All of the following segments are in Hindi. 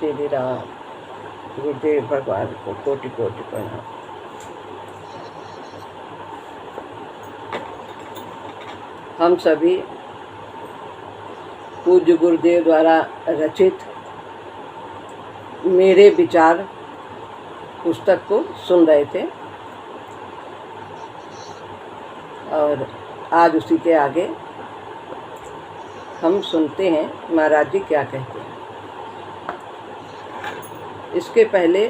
श्री राम। गुरुदेव भगवान को कोटि कोटि प्रणाम। हम सभी पूज्य गुरुदेव द्वारा रचित मेरे विचार पुस्तक को सुन रहे थे और आज उसी के आगे हम सुनते हैं महाराज जी क्या कहते हैं। इसके पहले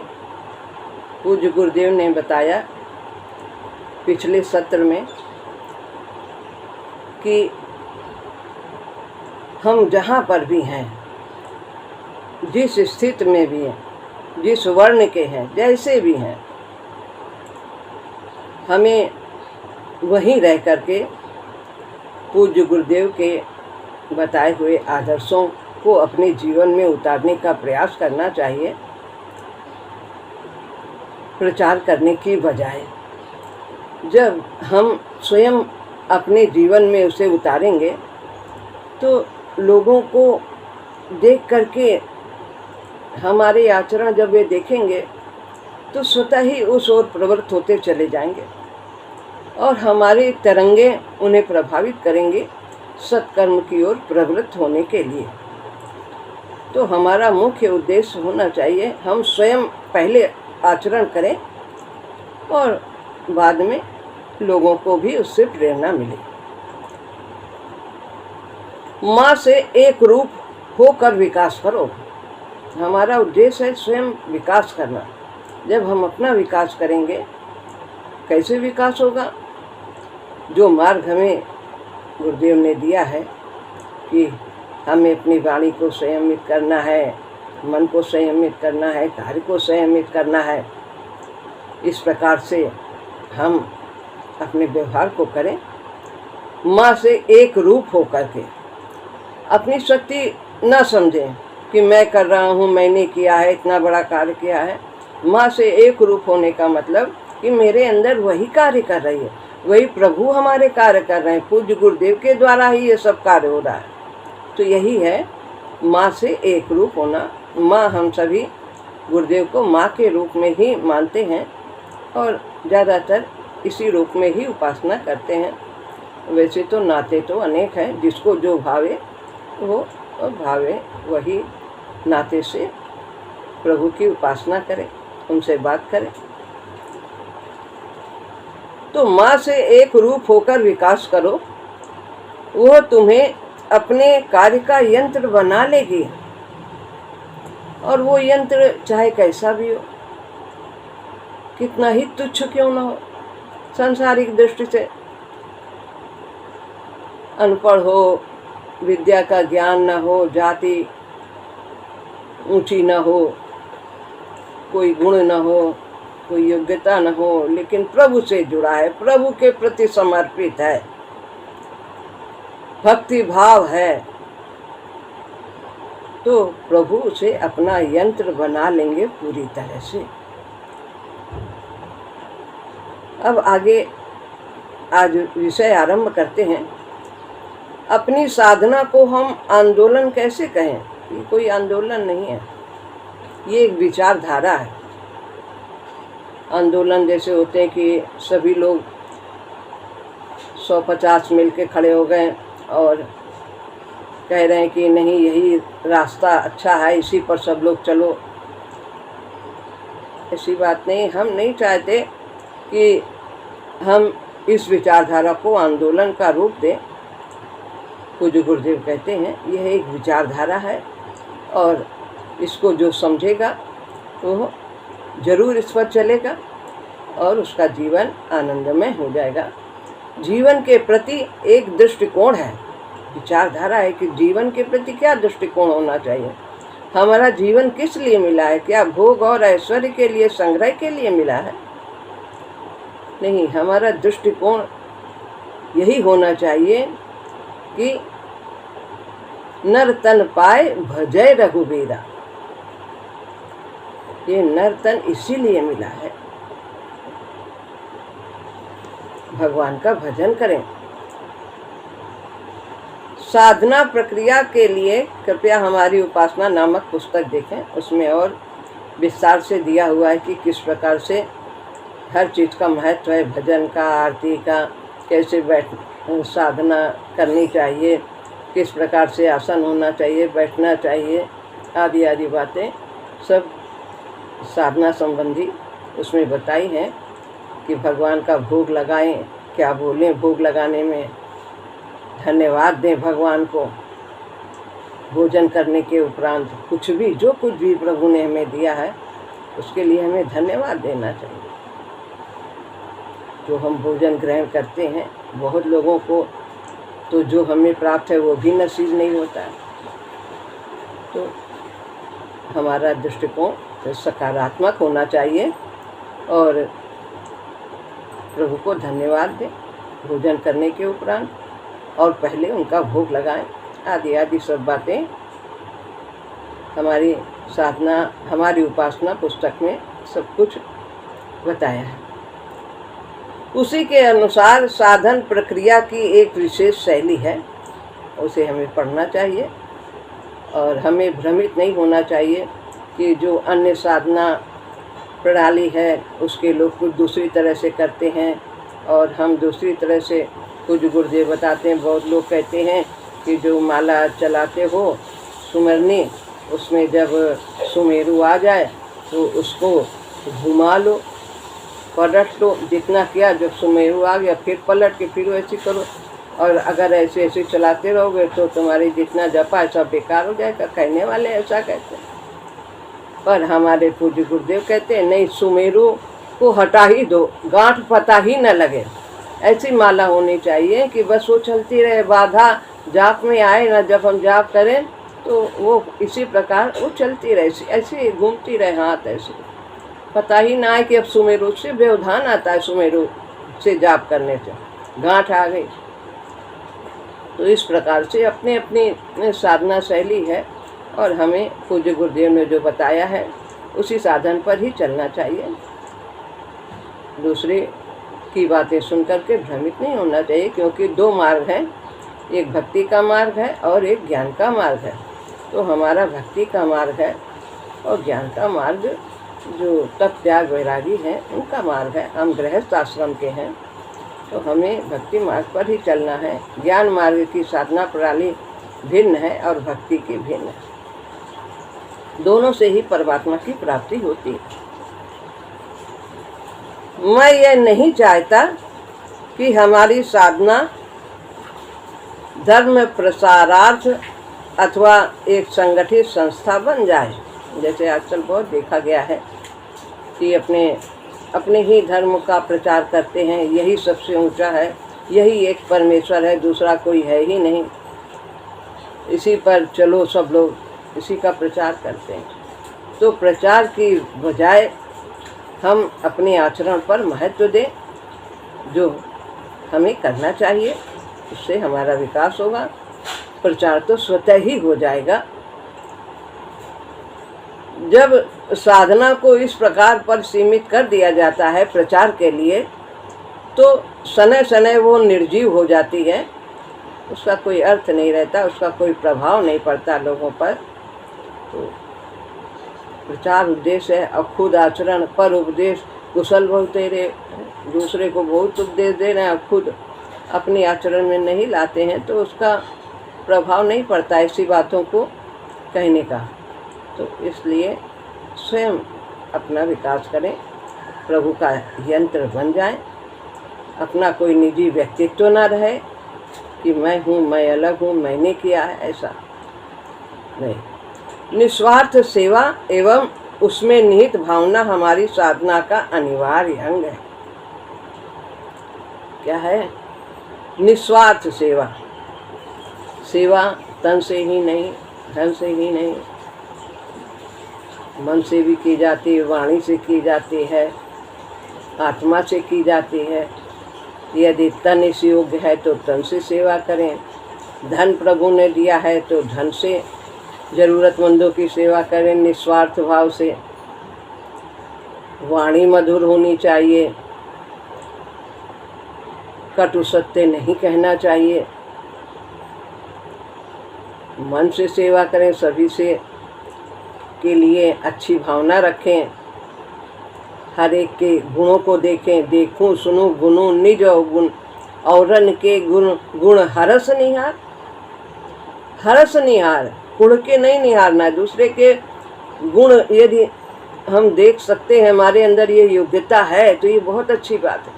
पूज्य गुरुदेव ने बताया पिछले सत्र में कि हम जहाँ पर भी हैं, जिस स्थिति में भी हैं, जिस वर्ण के हैं, जैसे भी हैं, हमें वहीं रह करके पूज्य गुरुदेव के बताए हुए आदर्शों को अपने जीवन में उतारने का प्रयास करना चाहिए, प्रचार करने की बजाय। जब हम स्वयं अपने जीवन में उसे उतारेंगे तो लोगों को देख करके हमारे आचरण जब वे देखेंगे तो स्वतः ही उस ओर प्रवृत्त होते चले जाएंगे और हमारे तरंगे उन्हें प्रभावित करेंगे सत्कर्म की ओर प्रवृत्त होने के लिए। तो हमारा मुख्य उद्देश्य होना चाहिए हम स्वयं पहले आचरण करें और बाद में लोगों को भी उससे प्रेरणा मिले। माँ से एक रूप होकर विकास करो। हमारा उद्देश्य है स्वयं विकास करना। जब हम अपना विकास करेंगे, कैसे विकास होगा? जो मार्ग हमें गुरुदेव ने दिया है कि हमें अपनी वाणी को संयमित करना है, मन को संयमित करना है, कार्य को संयमित करना है, इस प्रकार से हम अपने व्यवहार को करें। माँ से एक रूप होकर के अपनी शक्ति न समझें कि मैं कर रहा हूँ, मैंने किया है, इतना बड़ा कार्य किया है। माँ से एक रूप होने का मतलब कि मेरे अंदर वही कार्य कर रही है, वही प्रभु हमारे कार्य कर रहे हैं, पूज्य गुरुदेव के द्वारा ही ये सब कार्य हो रहा है। तो यही है माँ से एक रूप होना। माँ, हम सभी गुरुदेव को माँ के रूप में ही मानते हैं और ज़्यादातर इसी रूप में ही उपासना करते हैं। वैसे तो नाते तो अनेक हैं, जिसको जो भावे वो भावे वही नाते से प्रभु की उपासना करें, उनसे बात करें। तो माँ से एक रूप होकर विकास करो, वो तुम्हें अपने कार्य का यंत्र बना लेगी। और वो यंत्र चाहे कैसा भी हो, कितना ही तुच्छ क्यों ना हो, सांसारिक दृष्टि से अनपढ़ हो, विद्या का ज्ञान न हो, जाति ऊंची न हो, कोई गुण न हो, कोई योग्यता न हो, लेकिन प्रभु से जुड़ा है, प्रभु के प्रति समर्पित है, भक्ति भाव है, तो प्रभु उसे अपना यंत्र बना लेंगे पूरी तरह से। अब आगे आज विषय आरंभ करते हैं। अपनी साधना को हम आंदोलन कैसे कहें? ये कोई आंदोलन नहीं है, ये एक विचारधारा है। आंदोलन जैसे होते हैं कि सभी लोग 150 मिल के खड़े हो गए और कह रहे हैं कि नहीं, यही रास्ता अच्छा है, इसी पर सब लोग चलो। ऐसी बात नहीं। हम नहीं चाहते कि हम इस विचारधारा को आंदोलन का रूप दें। पूज्य गुरुदेव कहते हैं यह एक विचारधारा है और इसको जो समझेगा वो जरूर इस पर चलेगा और उसका जीवन आनंदमय हो जाएगा। जीवन के प्रति एक दृष्टिकोण है, विचारधारा है कि जीवन के प्रति क्या दृष्टिकोण होना चाहिए। हमारा जीवन किस लिए मिला है? क्या भोग और ऐश्वर्य के लिए, संग्रह के लिए मिला है? नहीं, हमारा दृष्टिकोण यही होना चाहिए कि नर तन पाए भजय रघुबीरा। ये नर तन इसीलिए मिला है, भगवान का भजन करें, साधना प्रक्रिया के लिए कृपया हमारी उपासना नामक पुस्तक देखें। उसमें और विस्तार से दिया हुआ है कि किस प्रकार से हर चीज़ का महत्व है, भजन का, आरती का, कैसे साधना करनी चाहिए, किस प्रकार से आसन होना चाहिए, बैठना चाहिए, आदि आदि बातें सब साधना संबंधी उसमें बताई हैं कि भगवान का भोग लगाएं, क्या बोलें भोग लगाने में, धन्यवाद दें भगवान को भोजन करने के उपरांत, कुछ भी जो कुछ भी प्रभु ने हमें दिया है उसके लिए हमें धन्यवाद देना चाहिए। जो हम भोजन ग्रहण करते हैं, बहुत लोगों को तो जो हमें प्राप्त है वो भी नसीब नहीं होता है। तो हमारा दृष्टिकोण सकारात्मक होना चाहिए और प्रभु को धन्यवाद दें भोजन करने के उपरांत और पहले उनका भोग लगाएं, आदि आदि सब बातें हमारी साधना, हमारी उपासना पुस्तक में सब कुछ बताया है। उसी के अनुसार साधन प्रक्रिया की एक विशेष शैली है, उसे हमें पढ़ना चाहिए और हमें भ्रमित नहीं होना चाहिए कि जो अन्य साधना प्रणाली है उसके लोग कुछ दूसरी तरह से करते हैं और हम दूसरी तरह से, कुछ गुरुदेव बताते हैं, बहुत लोग कहते हैं कि जो माला चलाते हो सुमरनी, उसमें जब सुमेरु आ जाए तो उसको घुमा लो, पलट लो, जितना किया जब सुमेरु आ गया फिर पलट के फिर ऐसे करो, और अगर ऐसे ऐसे चलाते रहोगे तो तुम्हारी जितना जपा है सब बेकार हो जाएगा। कहने वाले ऐसा कहते हैं, पर हमारे पूज्य गुरुदेव कहते हैं नहीं, सुमेरु को हटा ही दो, गांठ पता ही न लगे। ऐसी माला होनी चाहिए कि बस वो चलती रहे, बाधा जाप में आए ना, जब हम जाप करें तो वो इसी प्रकार वो चलती रहे, ऐसे घूमती रहे हाथ, ऐसे पता ही ना आए कि अब सुमेरु से व्यवधान आता है, सुमेरु से जाप करने से गांठ आ गई। तो इस प्रकार से अपने अपनी साधना शैली है और हमें पूज्य गुरुदेव ने जो बताया है उसी साधन पर ही चलना चाहिए। दूसरे की बातें सुन करके भ्रमित नहीं होना चाहिए, क्योंकि दो मार्ग हैं, एक भक्ति का मार्ग है और एक ज्ञान का मार्ग है। तो हमारा भक्ति का मार्ग है और ज्ञान का मार्ग जो तप त्याग वैरागी है उनका मार्ग है। हम गृहस्थ आश्रम के हैं तो हमें भक्ति मार्ग पर ही चलना है। ज्ञान मार्ग की साधना प्रणाली भिन्न है और भक्ति की भिन्न है। दोनों से ही परमात्मा की प्राप्ति होती है। मैं ये नहीं चाहता कि हमारी साधना धर्म प्रसारार्थ अथवा एक संगठित संस्था बन जाए। जैसे आजकल बहुत देखा गया है कि अपने ही धर्म का प्रचार करते हैं, यही सबसे ऊंचा है, यही एक परमेश्वर है, दूसरा कोई है ही नहीं, इसी पर चलो सब लोग इसी का प्रचार करते हैं। तो प्रचार की बजाय हम अपने आचरण पर महत्व दें, जो हमें करना चाहिए, उससे हमारा विकास होगा। प्रचार तो स्वतः ही हो जाएगा। जब साधना को इस प्रकार पर सीमित कर दिया जाता है प्रचार के लिए, तो समय समय वो निर्जीव हो जाती है, उसका कोई अर्थ नहीं रहता, उसका कोई प्रभाव नहीं पड़ता लोगों पर। तो प्रचार उद्देश्य है, अब खुद आचरण पर उपदेश, कुशल बहुत दे रहे, दूसरे को बहुत उपदेश दे रहे हैं, अब खुद अपने आचरण में नहीं लाते हैं, तो उसका प्रभाव नहीं पड़ता ऐसी बातों को कहने का। तो इसलिए स्वयं अपना विकास करें, प्रभु का यंत्र बन जाएं, अपना कोई निजी व्यक्तित्व ना रहे कि मैं हूँ, मैं अलग हूँ, मैंने किया है, ऐसा नहीं। निस्वार्थ सेवा एवं उसमें निहित भावना हमारी साधना का अनिवार्य अंग है। क्या है? निस्वार्थ सेवा। सेवा तन से ही नहीं, धन से ही नहीं, मन से भी की जाती है, वाणी से की जाती है, आत्मा से की जाती है। यदि तन इस योग्य है तो तन से सेवा करें, धन प्रभु ने दिया है तो धन से ज़रूरतमंदों की सेवा करें निस्वार्थ भाव से। वाणी मधुर होनी चाहिए, कटु सत्य नहीं कहना चाहिए, मन से सेवा करें, सभी से के लिए अच्छी भावना रखें, हर एक के गुणों को देखें, देखूं सुनूं गुणों निज गुण औरन के गुण गुण हरस निहार। हरस निहार, गुण के नहीं निहारना, दूसरे के गुण यदि हम देख सकते हैं, हमारे अंदर ये योग्यता है तो ये बहुत अच्छी बात है।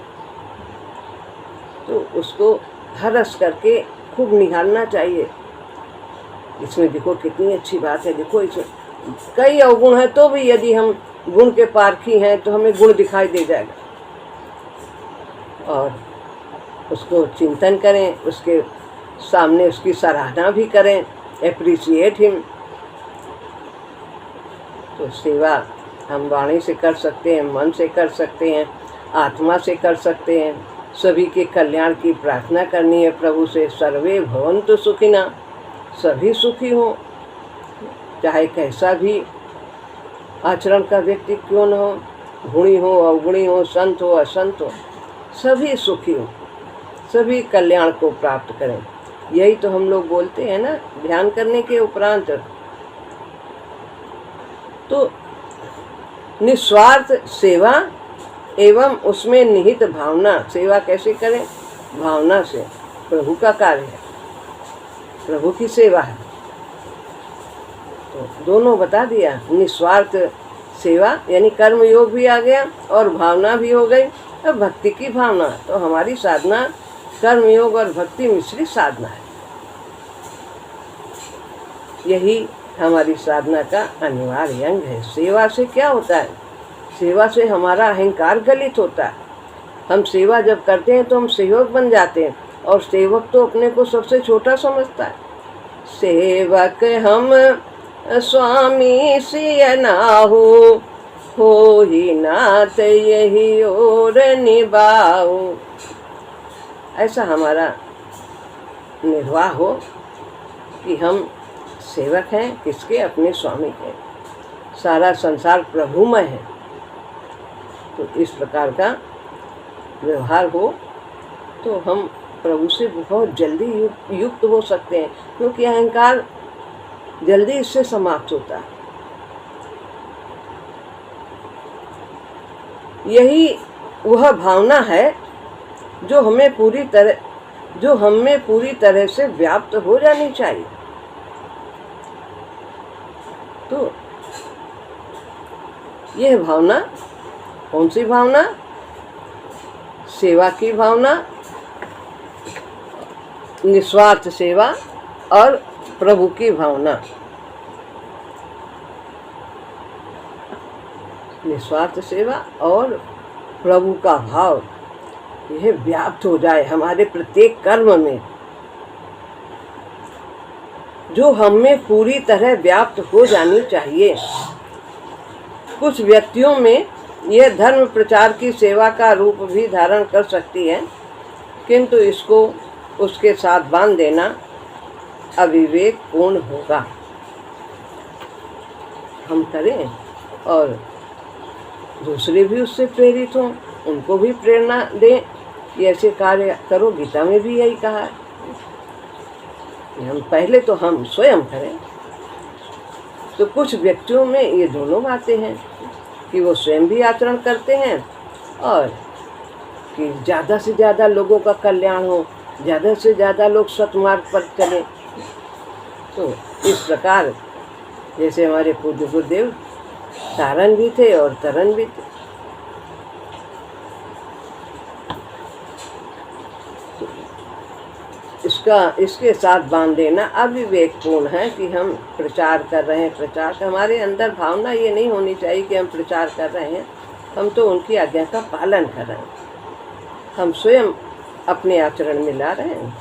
तो उसको हरस करके खूब निहारना चाहिए। इसमें देखो कितनी अच्छी बात है, देखो इसमें कई अवगुण है तो भी यदि हम गुण के पारखी हैं तो हमें गुण दिखाई दे जाएगा। और उसको चिंतन करें, उसके सामने उसकी सराहना भी करें, एप्रिशिएट हिम। तो सेवा हम वाणी से कर सकते हैं, मन से कर सकते हैं, आत्मा से कर सकते हैं। सभी के कल्याण की प्रार्थना करनी है प्रभु से। सर्वे भवन्तु सुखिना, सभी सुखी हों, चाहे कैसा भी आचरण का व्यक्ति क्यों न हो, गुणी हो अवगुणी हो, संत हो असंत हो, सभी सुखी हो, सभी कल्याण को प्राप्त करें। यही तो हम लोग बोलते हैं ना ध्यान करने के उपरांत। तो निस्वार्थ सेवा एवं उसमें निहित भावना। सेवा कैसे करें? भावना से। प्रभु का कार्य है, प्रभु की सेवा है, तो दोनों बता दिया। निस्वार्थ सेवा यानी कर्म योग भी आ गया और भावना भी हो गई। अब भक्ति की भावना, तो हमारी साधना कर्म योग और भक्ति मिश्रित साधना है। यही हमारी साधना का अनिवार्य अंग है। सेवा से क्या होता है? सेवा से हमारा अहंकार गलित होता है। हम सेवा जब करते हैं तो हम सेवक बन जाते हैं, और सेवक तो अपने को सबसे छोटा समझता है। सेवक हम स्वामी सिय नाहु, हो ही नाथ यही और निभाओ। ऐसा हमारा निर्वाह हो कि हम सेवक हैं किसके? अपने स्वामी के। सारा संसार प्रभुमय है, तो इस प्रकार का व्यवहार हो तो हम प्रभु से बहुत जल्दी युक्त हो सकते हैं, क्योंकि अहंकार जल्दी इससे समाप्त होता है। यही वह भावना है जो हमें पूरी तरह से व्याप्त हो जानी चाहिए। तो यह भावना कौन सी भावना? सेवा की भावना, निस्वार्थ सेवा और प्रभु की भावना। निस्वार्थ सेवा और प्रभु का भाव, यह व्याप्त हो जाए हमारे प्रत्येक कर्म में, जो हमें पूरी तरह व्याप्त हो जानी चाहिए। कुछ व्यक्तियों में यह धर्म प्रचार की सेवा का रूप भी धारण कर सकती है, किंतु इसको उसके साथ बांध देना अविवेक पूर्ण होगा। हम करें और दूसरे भी उससे प्रेरित हों, उनको भी प्रेरणा दें कि ऐसे कार्य करो। गीता में भी यही कहा है। हम पहले तो हम स्वयं करें। तो कुछ व्यक्तियों में ये दोनों बातें हैं कि वो स्वयं भी आचरण करते हैं और कि ज़्यादा से ज़्यादा लोगों का कल्याण हो, ज़्यादा से ज़्यादा लोग सतमार्ग पर चलें। तो इस प्रकार जैसे हमारे पूज्य गुरुदेव तारण भी थे और तरण भी थे। इसके साथ बांध देना अविवेकपूर्ण है कि हम प्रचार कर रहे हैं। प्रचार का हमारे अंदर भावना ये नहीं होनी चाहिए कि हम प्रचार कर रहे हैं, हम तो उनकी आज्ञा का पालन कर रहे हैं। हम स्वयं अपने आचरण में ला रहे हैं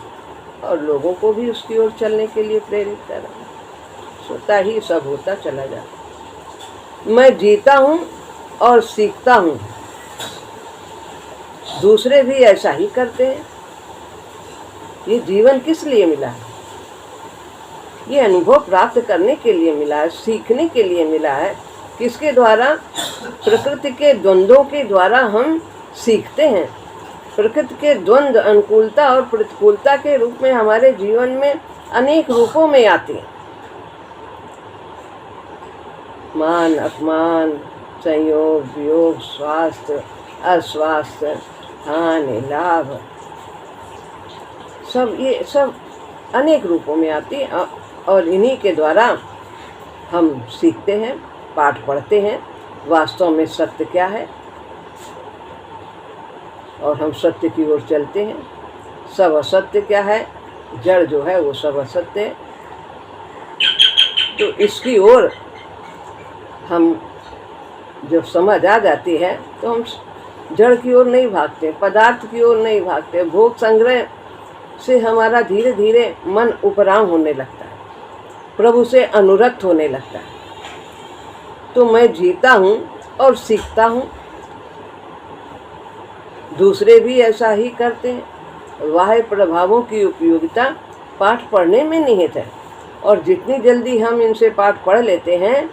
और लोगों को भी उसकी ओर चलने के लिए प्रेरित कर रहे हैं। स्वतः ही सब होता चला जाता। मैं जीता हूँ और सीखता हूँ, दूसरे भी ऐसा ही करते हैं। ये जीवन किस लिए मिला है? ये अनुभव प्राप्त करने के लिए मिला है, सीखने के लिए मिला है। किसके द्वारा? प्रकृति के द्वंद्वों के द्वारा हम सीखते हैं। प्रकृति के द्वंद्व अनुकूलता और प्रतिकूलता के रूप में हमारे जीवन में अनेक रूपों में आते हैं। मान अपमान, संयोग वियोग, स्वास्थ्य अस्वास्थ्य, हानि लाभ, ये सब अनेक रूपों में आती है। और इन्हीं के द्वारा हम सीखते हैं, पाठ पढ़ते हैं वास्तव में सत्य क्या है, और हम सत्य की ओर चलते हैं। सब असत्य क्या है, जड़ जो है वो सब असत्य है। तो इसकी ओर हम जब समझ आ जाती है तो हम जड़ की ओर नहीं भागते, पदार्थ की ओर नहीं भागते। भोग संग्रह से हमारा धीरे धीरे मन उपराम होने लगता है, प्रभु से अनुरक्त होने लगता है। तो मैं जीता हूँ और सीखता हूँ, दूसरे भी ऐसा ही करते हैं। बाह्य प्रभावों की उपयोगिता पाठ पढ़ने में निहित है, और जितनी जल्दी हम इनसे पाठ पढ़ लेते हैं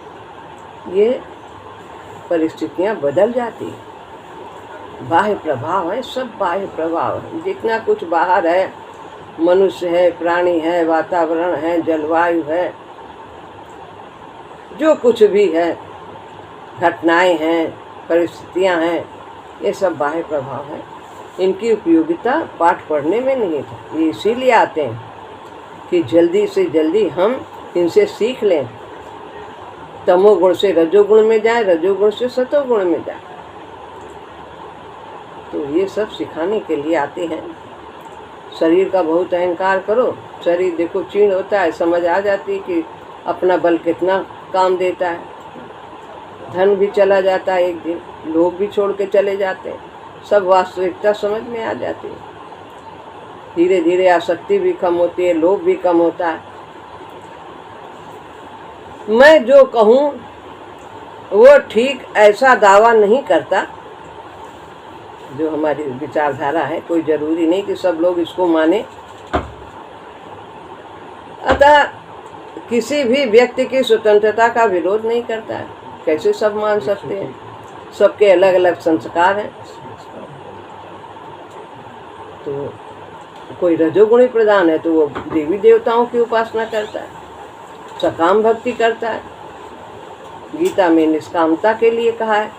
ये परिस्थितियाँ बदल जाती हैं। बाह्य प्रभाव है, सब बाह्य प्रभाव है। जितना कुछ बाहर है, मनुष्य है, प्राणी है, वातावरण है, जलवायु है, जो कुछ भी है, घटनाएं हैं, परिस्थितियां हैं, ये सब बाह्य प्रभाव है। इनकी उपयोगिता पाठ पढ़ने में नहीं है। ये इसीलिए आते हैं कि जल्दी से जल्दी हम इनसे सीख लें, तमोगुण से रजोगुण में जाए, रजोगुण से सतोगुण में जाए। तो ये सब सिखाने के लिए आते हैं। शरीर का बहुत अहंकार करो, शरीर देखो चीड़ होता है, समझ आ जाती है कि अपना बल कितना काम देता है। धन भी चला जाता है एक दिन, लोग भी छोड़ के चले जाते हैं, सब वास्तविकता समझ में आ जाती है। धीरे धीरे आसक्ति भी कम होती है, लोभ भी कम होता है। मैं जो कहूँ वो ठीक ऐसा दावा नहीं करता जो हमारी विचारधारा है। कोई जरूरी नहीं कि सब लोग इसको माने। अतः किसी भी व्यक्ति की स्वतंत्रता का विरोध नहीं करता है। कैसे सब मान सकते हैं? सबके अलग अलग संस्कार हैं। तो कोई रजोगुणी प्रधान है तो वो देवी देवताओं की उपासना करता है, सकाम भक्ति करता है। गीता में निष्कामता के लिए कहा है।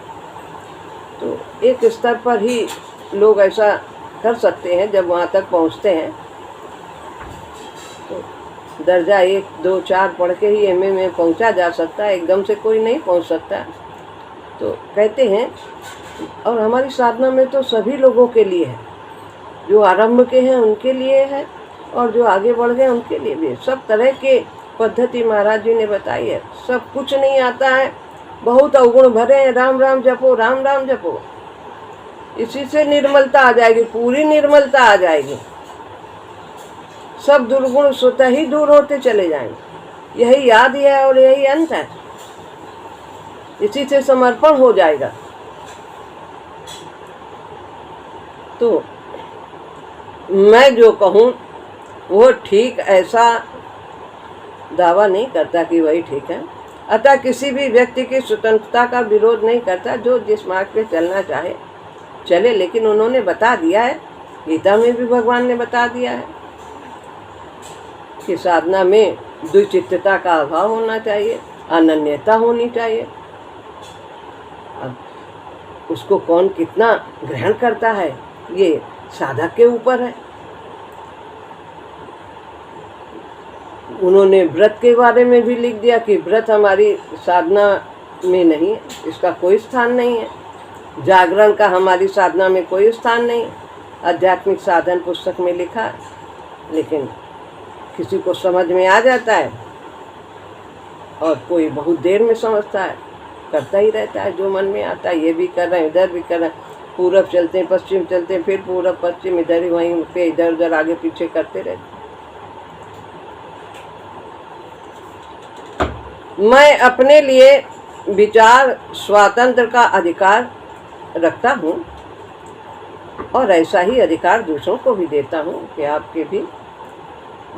तो एक स्तर पर ही लोग ऐसा कर सकते हैं। जब वहाँ तक पहुँचते हैं तो दर्जा 1, 2, 4 पढ़ के ही एमए में पहुँचा जा सकता है, एकदम से कोई नहीं पहुँच सकता। तो कहते हैं, और हमारी साधना में तो सभी लोगों के लिए है, जो आरंभ के हैं उनके लिए है, और जो आगे बढ़ गए उनके लिए भी। सब तरह के पद्धति महाराज जी ने बताई है। सब कुछ नहीं आता है, बहुत अवगुण भरे हैं। राम राम जपो, राम राम जपो, इसी से निर्मलता आ जाएगी, पूरी निर्मलता आ जाएगी। सब दुर्गुण स्वतः ही दूर होते चले जाएंगे। यही याद है और यही अंत है। इसी से समर्पण हो जाएगा। तो मैं जो कहूँ वो ठीक ऐसा दावा नहीं करता कि वही ठीक है। अतः किसी भी व्यक्ति की स्वतंत्रता का विरोध नहीं करता। जो जिस मार्ग पे चलना चाहे चले, लेकिन उन्होंने बता दिया है, गीता में भी भगवान ने बता दिया है कि साधना में द्विचित्तता का अभाव होना चाहिए, अनन्यता होनी चाहिए। अब उसको कौन कितना ग्रहण करता है ये साधक के ऊपर है। उन्होंने व्रत के बारे में भी लिख दिया कि व्रत हमारी साधना में नहीं है, इसका कोई स्थान नहीं है। जागरण का हमारी साधना में कोई स्थान नहीं है। आध्यात्मिक साधन पुस्तक में लिखा है, लेकिन किसी को समझ में आ जाता है और कोई बहुत देर में समझता है, करता ही रहता है जो मन में आता है। ये भी कर रहे हैं, इधर भी कर रहे हैं, पूरब चलते हैं, पश्चिम चलते हैं, फिर पूरब पश्चिम, इधर ही वहीं पे इधर उधर आगे पीछे करते रहते। मैं अपने लिए विचार स्वातंत्र का अधिकार रखता हूँ, और ऐसा ही अधिकार दूसरों को भी देता हूँ कि आपके भी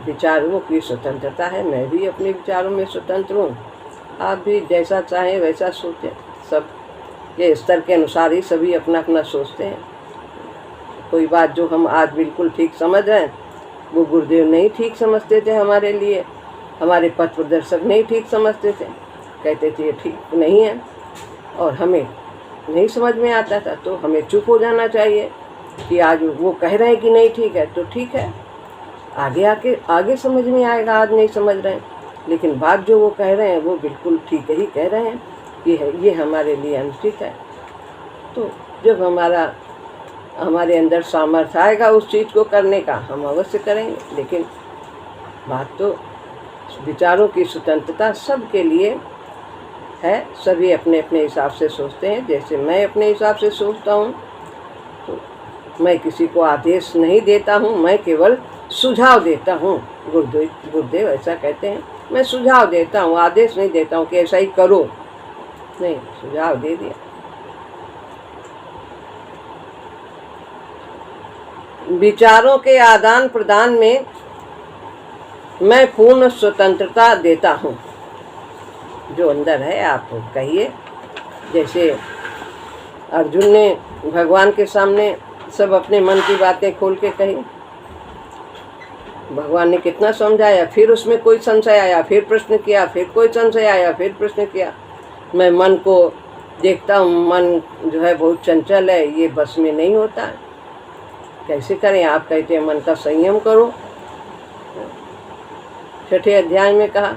विचारों की स्वतंत्रता है। मैं भी अपने विचारों में स्वतंत्र हूँ। आप भी जैसा चाहें वैसा सोचें। सब ये स्तर के अनुसार ही सभी अपना अपना सोचते हैं। कोई बात जो हम आज बिल्कुल ठीक समझ रहे हैं वो गुरुदेव नहीं ठीक समझते थे हमारे लिए, हमारे पथ प्रदर्शक नहीं ठीक समझते थे। कहते थे ये ठीक नहीं है, और हमें नहीं समझ में आता था तो हमें चुप हो जाना चाहिए कि आज वो कह रहे हैं कि नहीं ठीक है तो ठीक है, आगे समझ में आएगा, आज नहीं समझ रहे हैं, लेकिन बात जो वो कह रहे हैं वो बिल्कुल ठीक ही कह रहे हैं, ये हमारे लिए अनुचित है। तो जब हमारे अंदर सामर्थ्य आएगा उस चीज़ को करने का, हम अवश्य करेंगे। लेकिन बात तो विचारों की स्वतंत्रता सबके लिए है, सभी अपने अपने हिसाब से सोचते हैं। जैसे मैं अपने हिसाब से सोचता हूँ, तो मैं किसी को आदेश नहीं देता हूँ, मैं केवल सुझाव देता हूँ। गुरुदेव ऐसा कहते हैं, मैं सुझाव देता हूँ, आदेश नहीं देता हूँ कि ऐसा ही करो, नहीं, सुझाव दे दिया। विचारों के आदान प्रदान में मैं पूर्ण स्वतंत्रता देता हूँ। जो अंदर है आप कहिए। जैसे अर्जुन ने भगवान के सामने सब अपने मन की बातें खोल के कही, भगवान ने कितना समझाया, फिर उसमें कोई संशय आया, फिर प्रश्न किया, फिर कोई संशय आया, फिर प्रश्न किया। मैं मन को देखता हूँ, मन जो है बहुत चंचल है, ये बस में नहीं होता है, कैसे करें? आप कहते हैं मन का संयम करो। 6ठे अध्याय में कहा,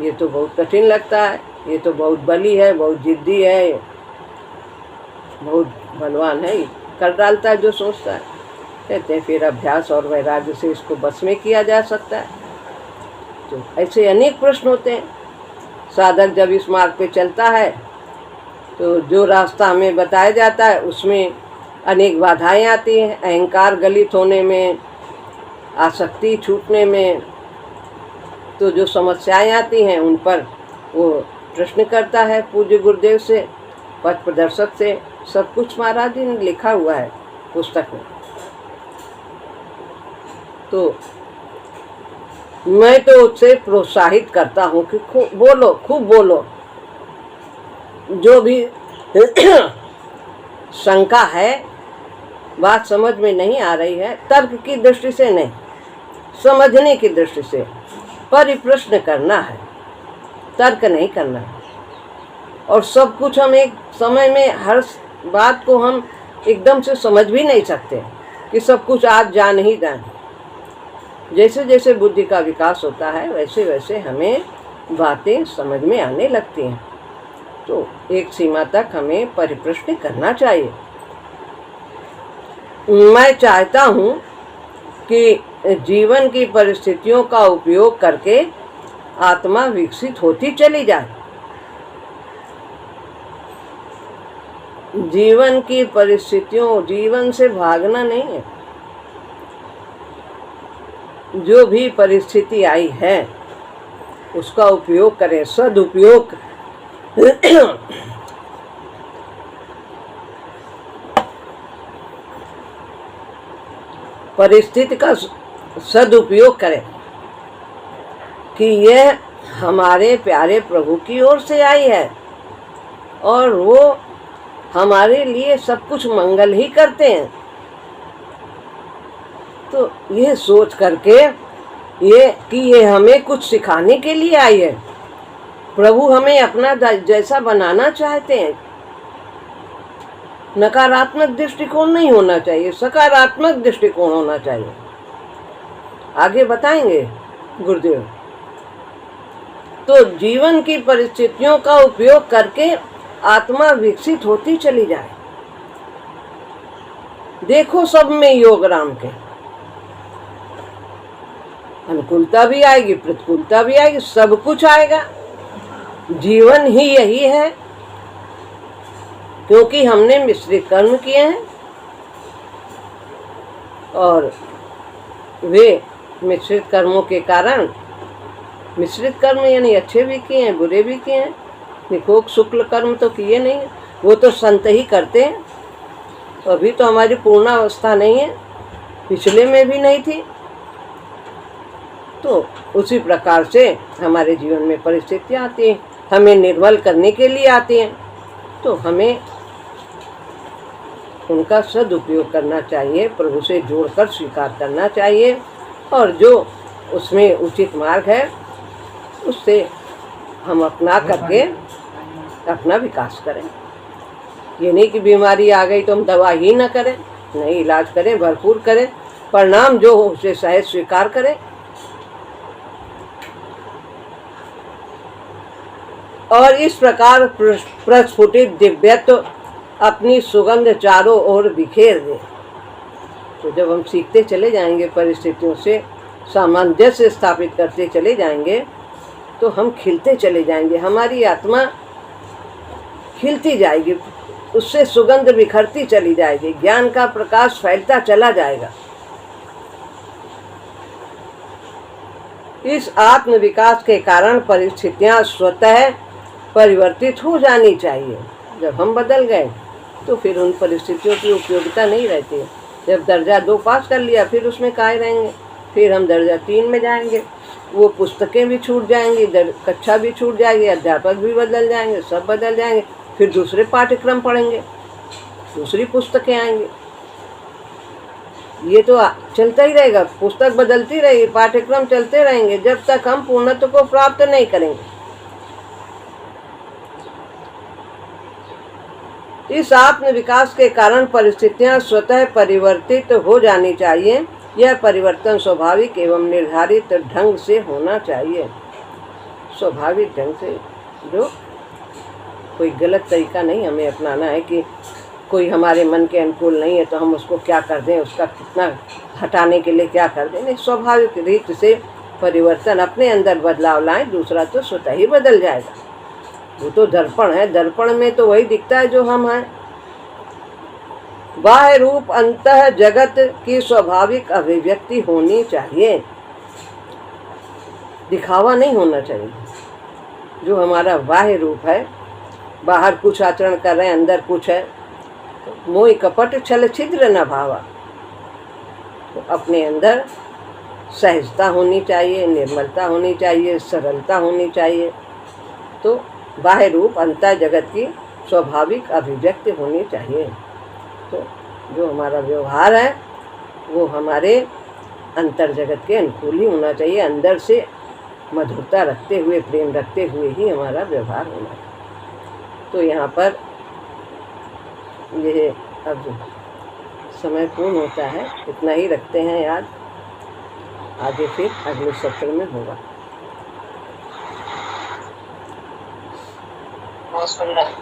ये तो बहुत कठिन लगता है, ये तो बहुत बली है, बहुत जिद्दी है, बहुत बलवान है, कर डालता है जो सोचता है। कहते हैं फिर अभ्यास और वैराग्य से इसको बस में किया जा सकता है। तो ऐसे अनेक प्रश्न होते हैं। साधक जब इस मार्ग पे चलता है तो जो रास्ता हमें बताया जाता है उसमें अनेक बाधाएं आती हैं, अहंकार गलित होने में, आसक्ति छूटने में। तो जो समस्याएं आती हैं उन पर वो प्रश्न करता है पूज्य गुरुदेव से, पथ प्रदर्शक से। सब कुछ महाराज ने लिखा हुआ है पुस्तक में। तो मैं तो उससे प्रोत्साहित करता हूँ कि खूब बोलो, खूब बोलो। जो भी शंका है, बात समझ में नहीं आ रही है, तर्क की दृष्टि से नहीं, समझने की दृष्टि से परिप्रश्न करना है, तर्क नहीं करना है। और सब कुछ हम एक समय में, हर बात को हम एकदम से समझ भी नहीं सकते कि सब कुछ आज जान ही जाए। जैसे जैसे बुद्धि का विकास होता है वैसे वैसे हमें बातें समझ में आने लगती हैं। तो एक सीमा तक हमें परिप्रश्न करना चाहिए। मैं चाहता हूँ कि जीवन की परिस्थितियों का उपयोग करके आत्मा विकसित होती चली जाए। जीवन की परिस्थितियों, जीवन से भागना नहीं है। जो भी परिस्थिति आई है उसका उपयोग करें, सदुपयोग। परिस्थिति का सदुपयोग करें कि यह हमारे प्यारे प्रभु की ओर से आई है और वो हमारे लिए सब कुछ मंगल ही करते हैं। तो ये सोच करके ये हमें कुछ सिखाने के लिए आई है। प्रभु हमें अपना जैसा बनाना चाहते हैं। नकारात्मक दृष्टिकोण नहीं होना चाहिए, सकारात्मक दृष्टिकोण होना चाहिए। आगे बताएंगे गुरुदेव। तो जीवन की परिस्थितियों का उपयोग करके आत्मा विकसित होती चली जाए। देखो सब में योग राम के, अनुकूलता भी आएगी, प्रतिकूलता भी आएगी, सब कुछ आएगा। जीवन ही यही है, क्योंकि हमने मिश्रित कर्म किए हैं और वे मिश्रित कर्मों के कारण, मिश्रित कर्म यानी अच्छे भी किए हैं, बुरे भी किए हैं। निकोक शुक्ल कर्म तो किए नहीं है, वो तो संत ही करते हैं। तो अभी तो हमारी पूर्णावस्था नहीं है, पिछले में भी नहीं थी। तो उसी प्रकार से हमारे जीवन में परिस्थितियाँ आती हैं, हमें निर्बल करने के लिए आती हैं। तो हमें उनका सदुपयोग करना चाहिए, प्रभु से जोड़कर स्वीकार करना चाहिए और जो उसमें उचित मार्ग है उससे हम अपना करके अपना विकास करें। ये नहीं कि बीमारी आ गई तो हम दवा ही ना करें, नहीं, इलाज करें, भरपूर करें, परिणाम जो हो उसे सहज स्वीकार करें। और इस प्रकार प्रस्फुटित दिव्यत्व अपनी सुगंध चारों ओर बिखेर दे। तो जब हम सीखते चले जाएंगे, परिस्थितियों से सामंजस्य स्थापित करते चले जाएंगे, तो हम खिलते चले जाएंगे, हमारी आत्मा खिलती जाएगी, उससे सुगंध बिखरती चली जाएगी, ज्ञान का प्रकाश फैलता चला जाएगा। इस आत्म विकास के कारण परिस्थितियां स्वतः परिवर्तित हो जानी चाहिए। जब हम बदल गए तो फिर उन परिस्थितियों की उपयोगिता नहीं रहती। जब दर्जा 2 पास कर लिया फिर उसमें काहे रहेंगे, फिर हम दर्जा 3 में जाएंगे, वो पुस्तकें भी छूट जाएंगी, कक्षा भी छूट जाएगी, अध्यापक भी बदल जाएंगे, सब बदल जाएंगे, फिर दूसरे पाठ्यक्रम पढ़ेंगे, दूसरी पुस्तकें आएंगी। ये तो चलता ही रहेगा, पुस्तक बदलती रहेगी, पाठ्यक्रम चलते रहेंगे, जब तक हम पूर्णत्व को प्राप्त नहीं करेंगे। इस आत्म विकास के कारण परिस्थितियां स्वतः परिवर्तित हो जानी चाहिए। यह परिवर्तन स्वाभाविक एवं निर्धारित ढंग से होना चाहिए। स्वाभाविक ढंग से, जो कोई गलत तरीका नहीं हमें अपनाना है कि कोई हमारे मन के अनुकूल नहीं है तो हम उसको क्या कर दें, उसका कितना हटाने के लिए क्या कर दें। नहीं, स्वाभाविक रीत से परिवर्तन, अपने अंदर बदलाव लाएं, दूसरा तो स्वतः ही बदल जाएगा। वो तो दर्पण है, दर्पण में तो वही दिखता है जो हम हैं। बाह्य रूप अंतः जगत की स्वाभाविक अभिव्यक्ति होनी चाहिए, दिखावा नहीं होना चाहिए। जो हमारा बाह्य रूप है, बाहर कुछ आचरण कर रहे हैं, अंदर कुछ है, मोह कपट छल छिद्र न भावा। तो अपने अंदर सहजता होनी चाहिए, निर्मलता होनी चाहिए, सरलता होनी चाहिए। तो बाह्य रूप अंतर जगत की स्वाभाविक अभिव्यक्ति होनी चाहिए। तो जो हमारा व्यवहार है वो हमारे अंतर जगत के अनुकूल ही होना चाहिए। अंदर से मधुरता रखते हुए, प्रेम रखते हुए ही हमारा व्यवहार होना चाहिए। तो यहाँ पर ये अब समय पूर्ण होता है, इतना ही रखते हैं याद। आगे फिर अगले सत्र में होगा। बहुत सुंदर।